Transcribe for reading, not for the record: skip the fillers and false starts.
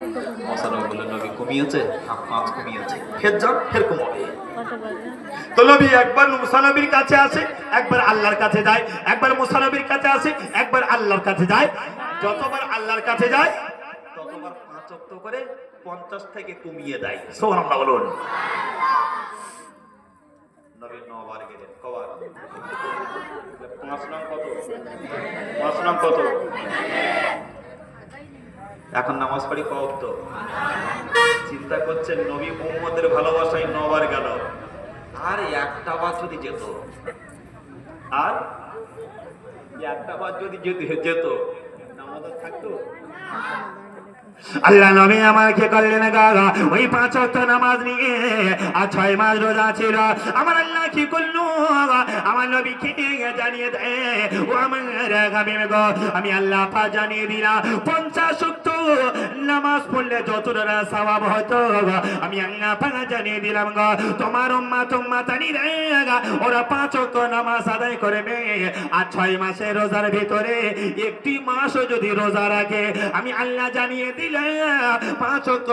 মুসানবী বললেন, নবী কমিয়েছে? হ্যাঁ, 5 কমিয়েছে। ফের যান, ফের কমাবে। তো নবী একবার মুসানবীর কাছে আসে, একবার আল্লাহর কাছে যায়, একবার মুসানবীর কাছে আসে, একবার আল্লাহর কাছে যায়। যতবার আল্লাহর কাছে যায় ততবার 5 ওয়াক্ত করে 50 থেকে কমিয়ে দেয়। সুবহানাল্লাহ বলুন। নবী 9 বার গেলেন। কবার? 5 নাম কত? 5 নাম কত? এখন নামাজ পড়ি কত? চিন্তা করছেন নবী উম্মতের ভালোবাসায় 9 বার গেল, আর একটা বার যদি যেত, আর একটা বার যদি যেত, নামাজ থাকতো? আল্লাহ নবী আমাকে করলেন গাগা ওই 5 ওয়াক্ত নামাজ নিয়ে, আর 6 মাস রোজা ছিল। আমার আল্লাহ কি করলো? আমার নবীকে জানিয়ে দেয়, ও আমার হাবিব গো, আমি আল্লাহ পাক জানিয়ে দিলাম 50 ওয়াক্ত নামাজ পড়লে যতটা সওয়াব হতো আমি আল্লাহ পাক জানিয়ে দিলাম গো, তোমার উম্মতানি রে ওরা 5 ওয়াক্ত নামাজ আদায় করবে, আর 6 মাসের রোজার ভিতরে একটি মাসও যদি রোজা রাখে আমি আল্লাহ জানিয়ে দিলাম 5 ওয়াক্ত